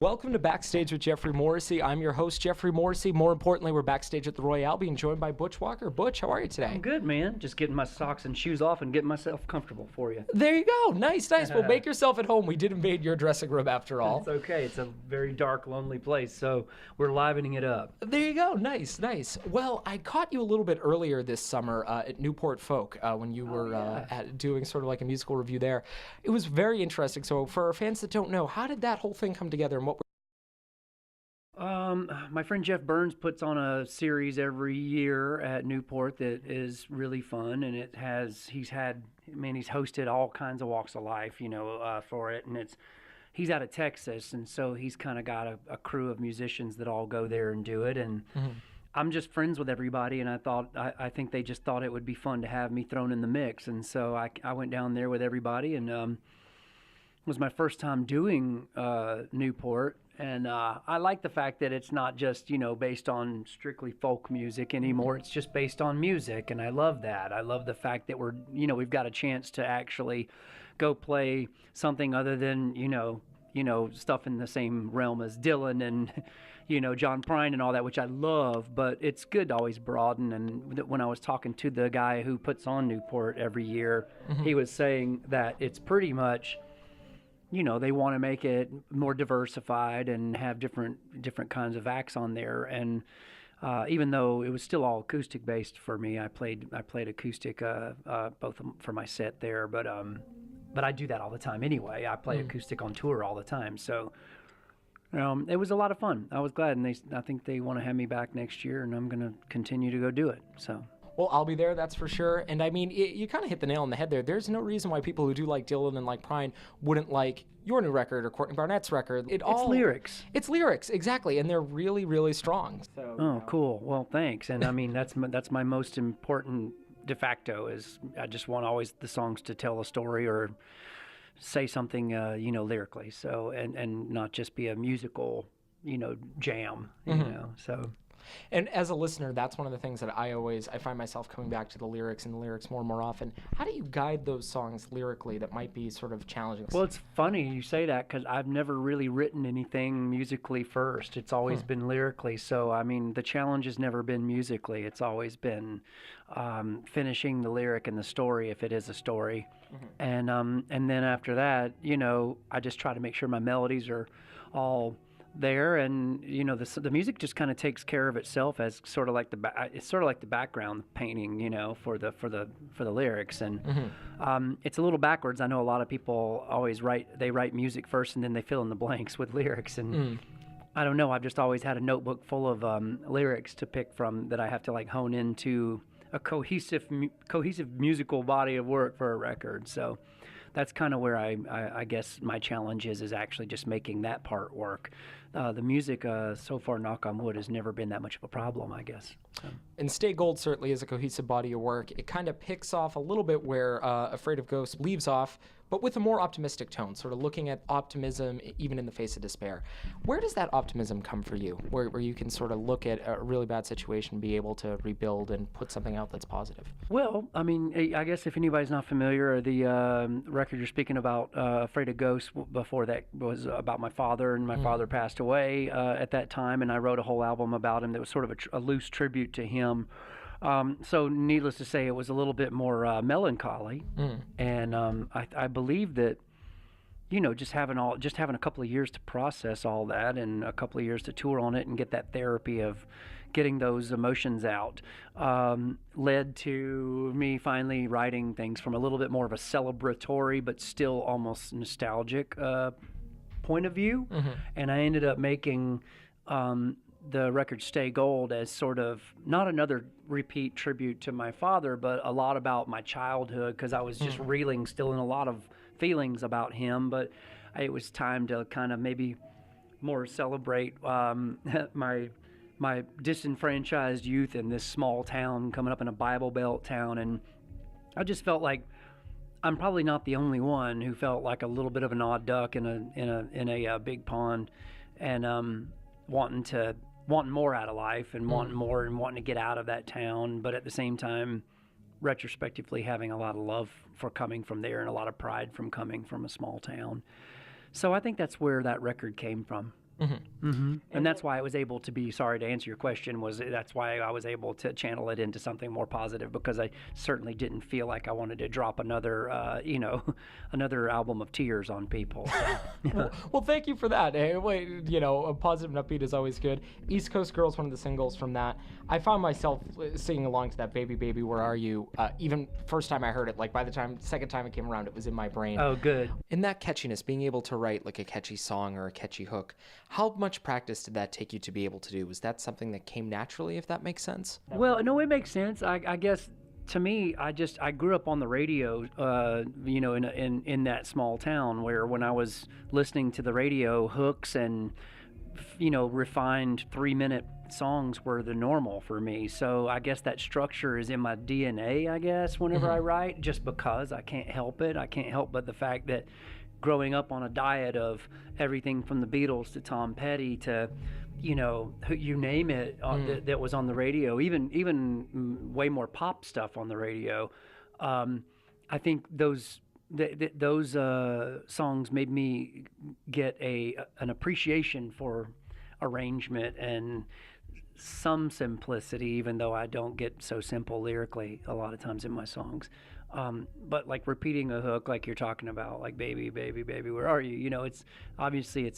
Welcome to Backstage with Geoffrey Morrissey. I'm your host, Geoffrey Morrissey. More importantly, we're backstage at the Royale being joined by Butch Walker. Butch, how are you today? I'm good, man. Just getting my socks and shoes off and getting myself comfortable for you. There you go. Nice, nice. Well, make yourself at home. We did invade your dressing room after all. It's okay. It's a very dark, lonely place, so we're livening it up. There you go. Nice, nice. Well, I caught you a little bit earlier this summer at Newport Folk when you were doing sort of like a musical review there. It was very interesting. So for our fans that don't know, how did that whole thing come together and what My friend Jeff Burns puts on a series every year at Newport that is really fun, and he's hosted all kinds of walks of life, for it, and he's out of Texas, and so he's kind of got a crew of musicians that all go there and do it, and I'm just friends with everybody, and I think they just thought it would be fun to have me thrown in the mix, and so I went down there with everybody, and it was my first time doing Newport. And I like the fact that it's not just, based on strictly folk music anymore. It's just based on music, and I love that. I love the fact that we've got a chance to actually go play something other than, stuff in the same realm as Dylan and, John Prine and all that, which I love. But it's good to always broaden. And when I was talking to the guy who puts on Newport every year, he was saying that it's pretty much, they want to make it more diversified and have different kinds of acts on there. And even though it was still all acoustic based for me, I played acoustic both for my set there. But I do that all the time anyway. I play acoustic on tour all the time. So it was a lot of fun. I was glad, and I think they want to have me back next year, and I'm going to continue to go do it. So. Well, I'll be there, that's for sure. And I mean, you kind of hit the nail on the head there. There's no reason why people who do like Dylan and like Prine wouldn't like your new record or Courtney Barnett's record. It's lyrics. It's lyrics, exactly, and they're really, really strong. So, cool. Well, thanks. And I mean, that's my most important de facto is I just want always the songs to tell a story or say something, lyrically. So and not just be a musical, jam. So. And as a listener, that's one of the things that I find myself coming back to the lyrics and the lyrics more and more often. How do you guide those songs lyrically that might be sort of challenging? Well, it's funny you say that because I've never really written anything musically first. It's always been lyrically. So, I mean, the challenge has never been musically. It's always been finishing the lyric and the story if it is a story. And then after that, I just try to make sure my melodies are all there, and the music just kind of takes care of itself as sort of like the background painting, for the lyrics, and it's a little backwards. I know a lot of people always write music first and then they fill in the blanks with lyrics, and I don't know. I've just always had a notebook full of lyrics to pick from that I have to like hone into a cohesive musical body of work for a record. So that's kind of where I guess my challenge is actually just making that part work. The music, so far, knock on wood, has never been that much of a problem, I guess. So. And Stay Gold certainly is a cohesive body of work. It kind of picks off a little bit where Afraid of Ghosts leaves off, but with a more optimistic tone, sort of looking at optimism even in the face of despair. Where does that optimism come for you, where you can sort of look at a really bad situation, be able to rebuild and put something out that's positive? Well, I mean, I guess if anybody's not familiar, the record you're speaking about, Afraid of Ghosts, before that was about my father, and my father passed away at that time, and I wrote a whole album about him that was sort of a loose tribute to him. So needless to say, it was a little bit more melancholy, and I believe that, just having a couple of years to process all that, and a couple of years to tour on it and get that therapy of getting those emotions out, led to me finally writing things from a little bit more of a celebratory but still almost nostalgic point of view, and I ended up making the record Stay Gold as sort of not another repeat tribute to my father, but a lot about my childhood, because I was just reeling still in a lot of feelings about him, but it was time to kind of maybe more celebrate my disenfranchised youth in this small town, coming up in a Bible Belt town, and I just felt like I'm probably not the only one who felt like a little bit of an odd duck in a big pond, and wanting more out of life, and wanting more, and wanting to get out of that town, but at the same time retrospectively having a lot of love for coming from there and a lot of pride from coming from a small town. So I think that's where that record came from. And that's why I was able to be, sorry to answer your question, that's why I was able to channel it into something more positive, because I certainly didn't feel like I wanted to drop another, another album of tears on people. So. Well, thank you for that. Hey, wait, a positive and upbeat is always good. East Coast Girl's one of the singles from that. I found myself singing along to that Baby Baby Where Are You? Even first time I heard it, like by the second time it came around, it was in my brain. Oh, good. In that catchiness, being able to write like a catchy song or a catchy hook, how much practice did that take you to be able to do? Was that something that came naturally, if that makes sense? Well, no, it makes sense. I guess to me, I grew up on the radio, in that small town where when I was listening to the radio, hooks and refined 3-minute songs were the normal for me. So I guess that structure is in my DNA, I guess, whenever I write, just because I can't help it. I can't help but the fact that growing up on a diet of everything from the Beatles to Tom Petty to, you name it, that was on the radio, even way more pop stuff on the radio. I think those songs made me get an appreciation for arrangement and some simplicity, even though I don't get so simple lyrically a lot of times in my songs. But like repeating a hook, like you're talking about, like baby, baby, baby, where are you? It's obviously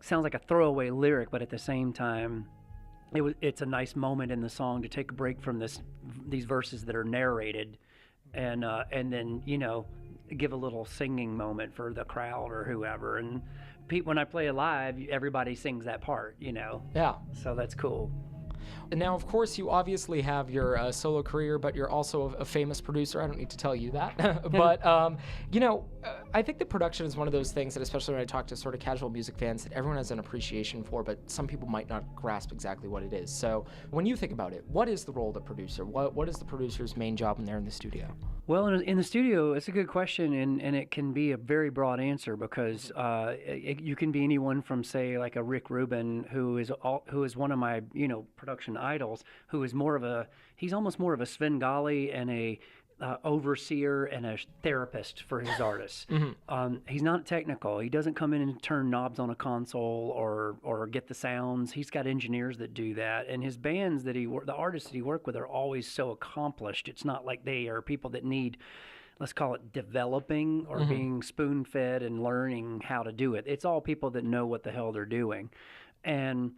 sounds like a throwaway lyric, but at the same time, it's a nice moment in the song to take a break from these verses that are narrated, and then give a little singing moment for the crowd or whoever. And when I play it live, everybody sings that part, Yeah. So that's cool. And now, of course, you obviously have your solo career, but you're also a famous producer. I don't need to tell you that. But, I think the production is one of those things that, especially when I talk to sort of casual music fans, that everyone has an appreciation for, but some people might not grasp exactly what it is. So when you think about it, what is the role of the producer? What is the producer's main job when they're in the studio? Well, in the studio, it's a good question, and it can be a very broad answer, because you can be anyone from, say, like a Rick Rubin, who is one of my production idols, who is he's almost more of a Svengali and a overseer and a therapist for his artists. He's not technical. He doesn't come in and turn knobs on a console or get the sounds. He's got engineers that do that, and his bands the artists that he works with are always so accomplished. It's not like they are people that need, let's call it, developing or being spoon-fed and learning how to do it. It's all people that know what the hell they're doing, and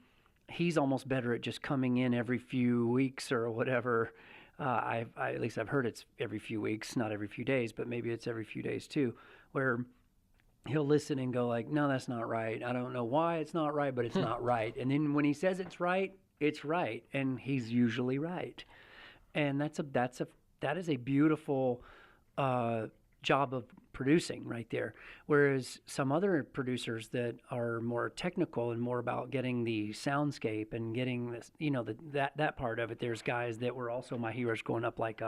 he's almost better at just coming in every few weeks or whatever. At least I've heard it's every few weeks, not every few days, but maybe it's every few days too, where he'll listen and go like, no, that's not right. I don't know why it's not right, but it's not right. And then when he says it's right, and he's usually right. And that is a beautiful job of producing right there. Whereas some other producers that are more technical and more about getting the soundscape and getting this, that part of it. There's guys that were also my heroes growing up, like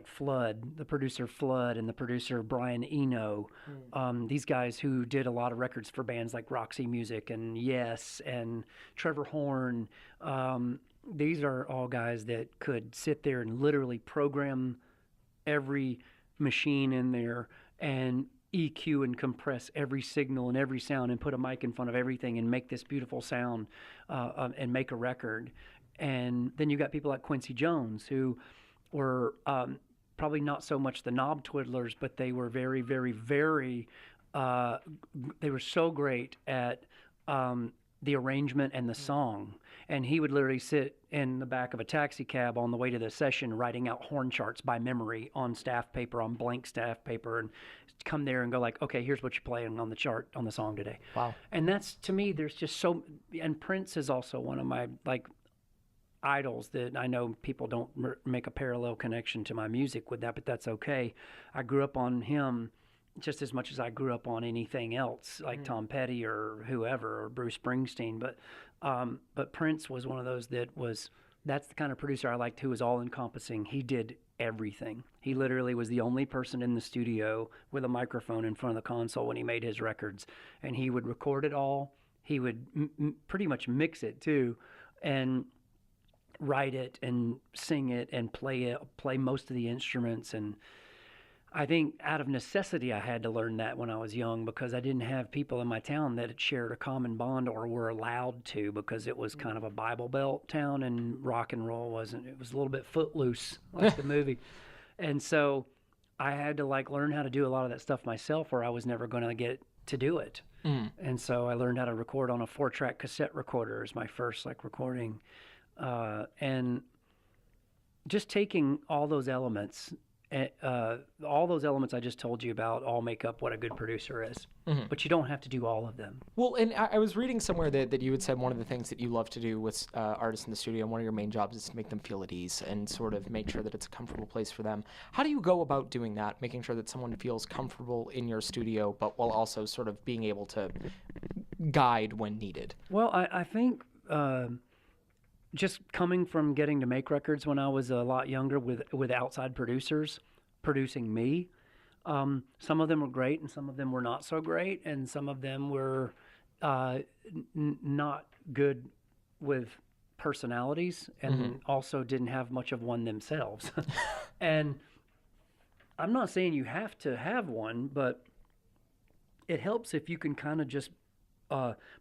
Flood, the producer Flood, and the producer Brian Eno. These guys who did a lot of records for bands like Roxy Music and Yes and Trevor Horn. These are all guys that could sit there and literally program every machine in there and EQ and compress every signal and every sound and put a mic in front of everything and make this beautiful sound and make a record. And then you got people like Quincy Jones, who were probably not so much the knob twiddlers, but they were very, very, very, they were so great at the arrangement and the song. And he would literally sit in the back of a taxi cab on the way to the session writing out horn charts by memory on staff paper, on blank staff paper, and come there and go like, okay, here's what you're playing on the chart on the song today. Wow. And that's, to me, there's just so, and Prince is also one of my idols that I know people don't make a parallel connection to my music with that, but that's okay. I grew up on him just as much as I grew up on anything else, like Tom Petty or whoever, or Bruce Springsteen. But Prince was one of those that's the kind of producer I liked, who was all-encompassing. He did everything. He literally was the only person in the studio with a microphone in front of the console when he made his records. And he would record it all. He would pretty much mix it, too, and write it and sing it and play most of the instruments. And I think out of necessity, I had to learn that when I was young because I didn't have people in my town that had shared a common bond or were allowed to because it was kind of a Bible Belt town and rock and roll wasn't. It was a little bit footloose, like the movie. And so I had to like learn how to do a lot of that stuff myself or I was never going to get to do it. And so I learned how to record on a 4-track cassette recorder as my first like recording. And just taking all those elements I just told you about all make up what a good producer is. But you don't have to do all of them. Well, and I was reading somewhere that you had said one of the things that you love to do with artists in the studio, and one of your main jobs is to make them feel at ease and sort of make sure that it's a comfortable place for them. How do you go about doing that, making sure that someone feels comfortable in your studio, but while also sort of being able to guide when needed? Well, I think just coming from getting to make records when I was a lot younger with outside producers producing me, some of them were great and some of them were not so great and some of them were not good with personalities and also didn't have much of one themselves. And I'm not saying you have to have one, but it helps if you can kind of just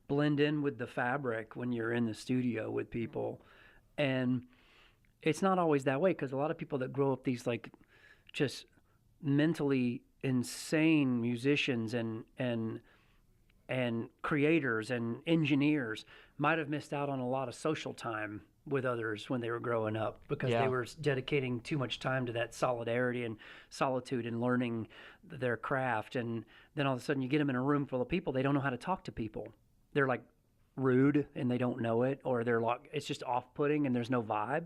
blend in with the fabric when you're in the studio with people. And it's not always that way because a lot of people that grow up these like just mentally insane musicians and creators and engineers might have missed out on a lot of social time with others when they were growing up because they were dedicating too much time to that solidarity and solitude and learning their craft. And then all of a sudden you get them in a room full of people, they don't know how to talk to people. They're like rude and they don't know it, or they're like, it's just off-putting and there's no vibe.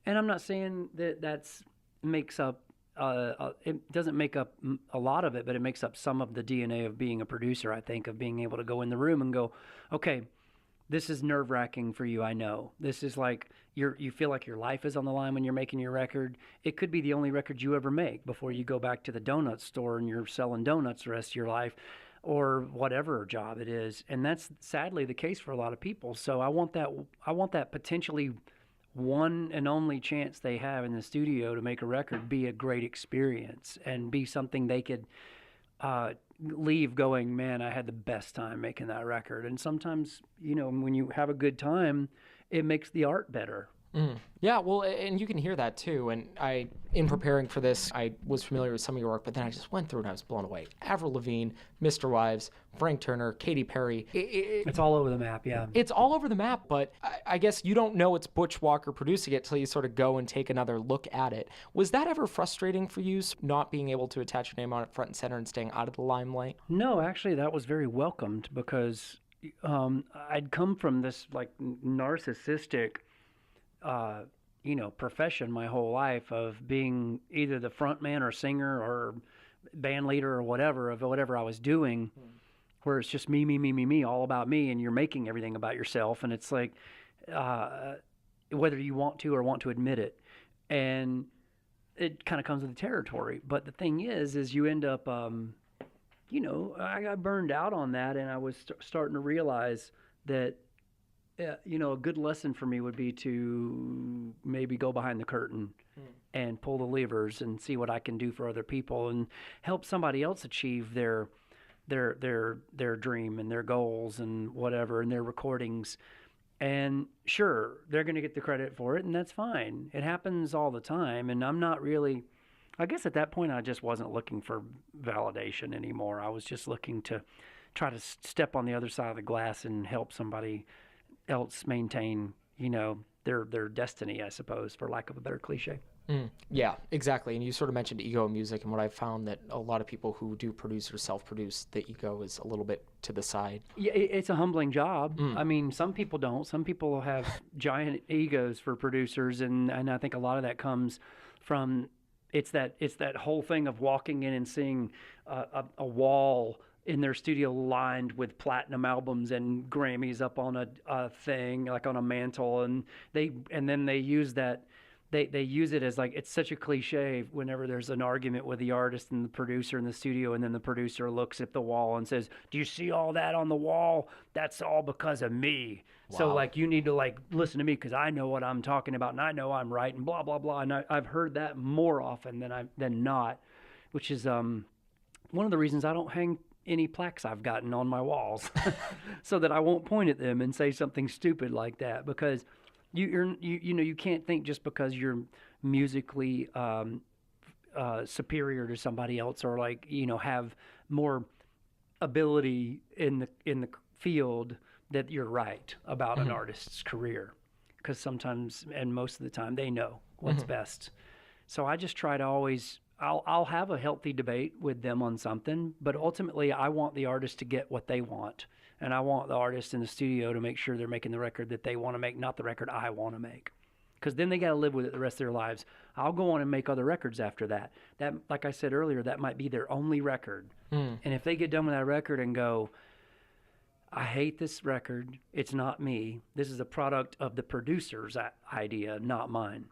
And I'm not saying that that's makes up it doesn't make up a lot of it, but it makes up some of the DNA of being a producer, I think, of being able to go in the room and go, okay, this is nerve-wracking for you, I know. This is like you feel like your life is on the line when you're making your record. It could be the only record you ever make before you go back to the donut store and you're selling donuts the rest of your life or whatever job it is. And that's sadly the case for a lot of people. So I want that potentially one and only chance they have in the studio to make a record be a great experience and be something they could leave going, man, I had the best time making that record. And sometimes, when you have a good time, it makes the art better. Yeah, well, and you can hear that too. And in preparing for this, I was familiar with some of your work, but then I just went through and I was blown away. Avril Lavigne, Mr. Wives, Frank Turner, Katy Perry. It's all over the map, yeah. It's all over the map, but I guess you don't know it's Butch Walker producing it till you sort of go and take another look at it. Was that ever frustrating for you, not being able to attach your name on it front and center and staying out of the limelight? No, actually, that was very welcomed because I'd come from this like narcissistic profession my whole life of being either the front man or singer or band leader or whatever of whatever I was doing, where it's just me, all about me, and you're making everything about yourself. And it's like, whether you want to or want to admit it. And it kind of comes with the territory. But the thing is you end up, I got burned out on that, and I was starting to realize that a good lesson for me would be to maybe go behind the curtain and pull the levers and see what I can do for other people and help somebody else achieve their dream and their goals and whatever and their recordings. And sure, they're going to get the credit for it, and that's fine. It happens all the time, and I'm not really. I guess at that point I just wasn't looking for validation anymore. I was just looking to try to step on the other side of the glass and help somebody else maintain, their destiny, I suppose, for lack of a better cliche. Yeah, exactly. And you sort of mentioned ego in music, and what I've found that a lot of people who do produce or self-produce, the ego is a little bit to the side. Yeah, it's a humbling job. I mean, some people don't. Some people have giant egos for producers, and I think a lot of that comes from it's that whole thing of walking in and seeing a wall in their studio lined with platinum albums and Grammys up on a thing, like on a mantle, and then they use that. They use it as like, it's such a cliche whenever there's an argument with the artist and the producer in the studio, and then the producer looks at the wall and says, do you see all that on the wall? That's all because of me. Wow. So like, you need to like listen to me because I know what I'm talking about and I know I'm right and blah, blah, blah. And I've heard that more often than not which is one of the reasons I don't hang any plaques I've gotten on my walls, so that I won't point at them and say something stupid like that, because you can't think just because you're musically superior to somebody else, or like have more ability in the field, that you're right about an artist's career, because sometimes, and most of the time, they know what's best. So I just try to always, I'll have a healthy debate with them on something, but ultimately I want the artist to get what they want, and I want the artist in the studio to make sure they're making the record that they want to make, not the record I want to make, because then they got to live with it the rest of their lives. I'll go on and make other records after that. That, like I said earlier, that might be their only record. And if they get done with that record and go, I hate this record, it's not me, this is a product of the producer's idea, not mine,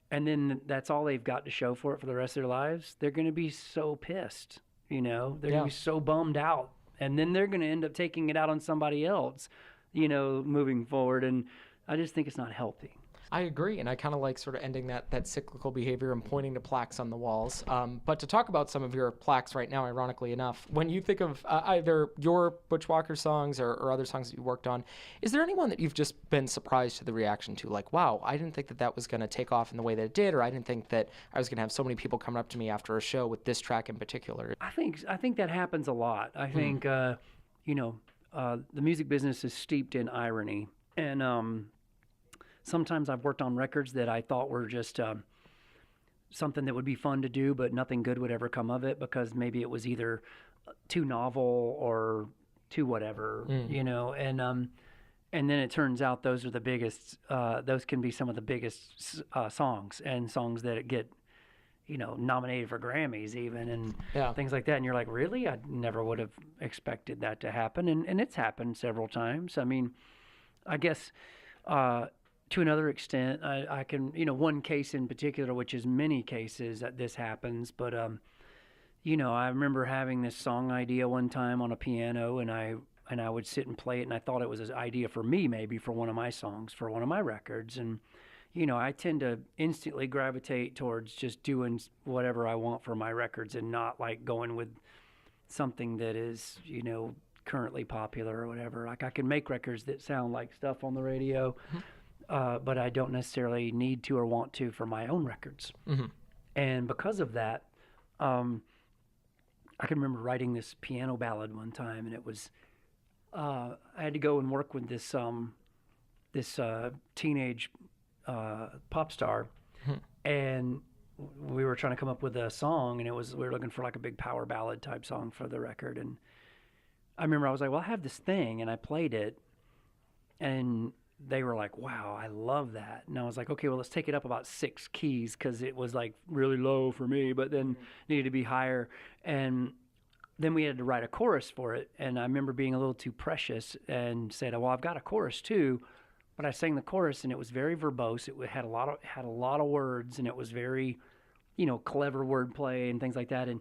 and then that's all they've got to show for it for the rest of their lives, they're going to be so pissed, they're going to be so bummed out, and then they're going to end up taking it out on somebody else, moving forward, and I just think it's not healthy. I agree, and I kind of like sort of ending that cyclical behavior and pointing to plaques on the walls. But to talk about some of your plaques right now, ironically enough, when you think of either your Butch Walker songs or other songs that you worked on, is there anyone that you've just been surprised to the reaction to? Like, wow, I didn't think that was going to take off in the way that it did, or I didn't think that I was going to have so many people coming up to me after a show with this track in particular. I think that happens a lot. I think, the music business is steeped in irony, and sometimes I've worked on records that I thought were just something that would be fun to do, but nothing good would ever come of it, because maybe it was either too novel or too whatever, and then it turns out those are the biggest, those can be some of the biggest songs, and songs that get, nominated for Grammys even, and things like that. And you're like, really? I never would have expected that to happen. And it's happened several times. I mean, I guess, to another extent, I can, one case in particular, which is many cases that this happens, but, I remember having this song idea one time on a piano, and I would sit and play it, and I thought it was an idea for me, maybe for one of my songs, for one of my records, and, I tend to instantly gravitate towards just doing whatever I want for my records, and not like going with something that is, currently popular or whatever. Like, I can make records that sound like stuff on the radio, but I don't necessarily need to or want to for my own records. And because of that, I can remember writing this piano ballad one time, and it was, I had to go and work with this teenage pop star, and we were trying to come up with a song, and we were looking for like a big power ballad type song for the record. And I remember I was like, well, I have this thing, and I played it, and they were like, wow, I love that. And I was like, okay, well, let's take it up about 6 keys, because it was like really low for me, but then needed to be higher. And then we had to write a chorus for it. And I remember being a little too precious and said, well, I've got a chorus too. But I sang the chorus, and it was very verbose. It had a lot of words, and it was very, clever wordplay and things like that. And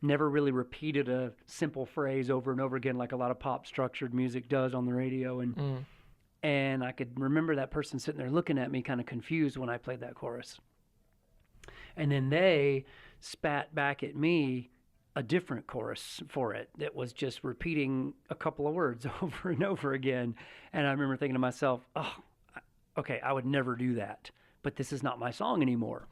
never really repeated a simple phrase over and over again like a lot of pop structured music does on the radio. And I could remember that person sitting there looking at me kind of confused when I played that chorus. And then they spat back at me a different chorus for it that was just repeating a couple of words over and over again. And I remember thinking to myself, oh, okay, I would never do that. But this is not my song anymore.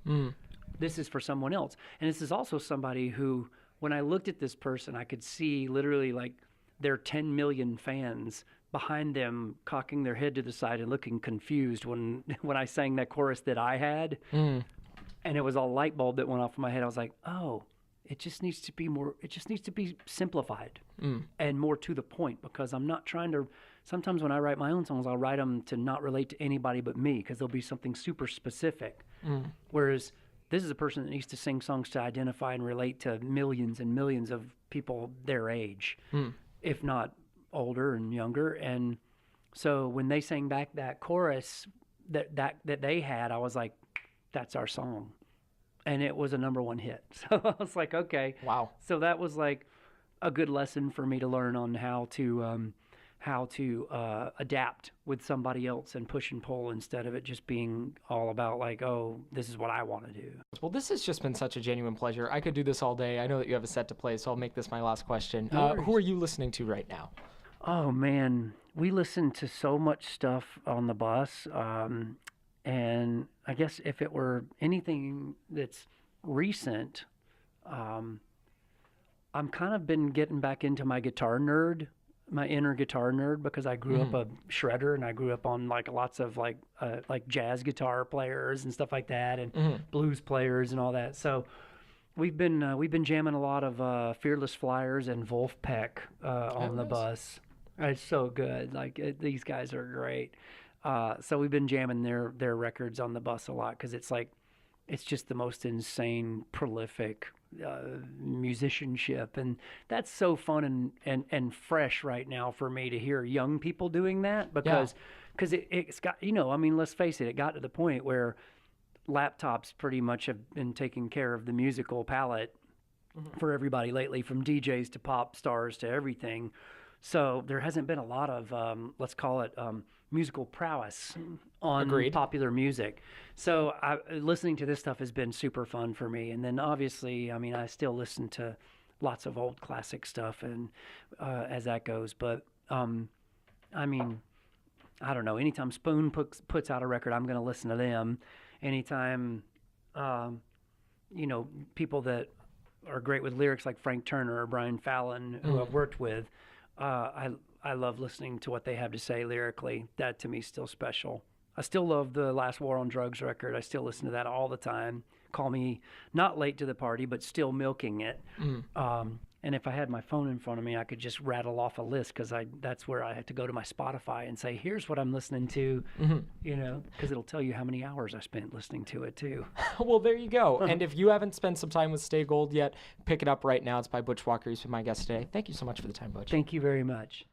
This is for someone else. And this is also somebody who, when I looked at this person, I could see literally like their 10 million fans behind them cocking their head to the side and looking confused when I sang that chorus that I had. And it was a light bulb that went off in my head. I was like, oh, it just needs to be simplified and more to the point, because I'm not trying to, sometimes when I write my own songs, I'll write them to not relate to anybody but me, because there'll be something super specific. Whereas this is a person that needs to sing songs to identify and relate to millions and millions of people their age, if not older and younger. And so when they sang back that chorus that they had, I was like, that's our song. And it was a #1 hit. So I was like, okay. Wow. So that was like a good lesson for me to learn on how how to adapt with somebody else and push and pull instead of it just being all about like, oh, this is what I want to do. Well, this has just been such a genuine pleasure. I could do this all day. I know that you have a set to play, so I'll make this my last question. Who are you listening to right now? Oh, man. We listen to so much stuff on the bus. And I guess if it were anything that's recent, I'm kind of been getting back into my inner guitar nerd, because I grew up a shredder, and I grew up on like lots of like jazz guitar players and stuff like that, and blues players and all that. So we've been jamming a lot of Fearless Flyers and Wolfpack on the bus. It's so good. Like these guys are great. So we've been jamming their records on the bus a lot, because it's just the most insane, prolific musicianship, and that's so fun and fresh right now for me to hear young people doing that, because it's got, I mean, let's face it, it got to the point where laptops pretty much have been taking care of the musical palette for everybody lately, from DJs to pop stars to everything. So there hasn't been a lot of let's call it musical prowess on popular music. So listening to this stuff has been super fun for me. And then obviously, I mean, I still listen to lots of old classic stuff, and as that goes. But I mean, I don't know. Anytime Spoon puts out a record, I'm going to listen to them. Anytime, people that are great with lyrics like Frank Turner or Brian Fallon, who I've worked with, I love listening to what they have to say lyrically. That to me is still special. I still love the last War on Drugs record. I still listen to that all the time. Call me not late to the party, but still milking it. And if I had my phone in front of me, I could just rattle off a list, because that's where I have to go to my Spotify and say, here's what I'm listening to, because it'll tell you how many hours I spent listening to it too. Well, there you go. And if you haven't spent some time with Stay Gold yet, pick it up right now. It's by Butch Walker. He's been my guest today. Thank you so much for the time, Butch. Thank you very much.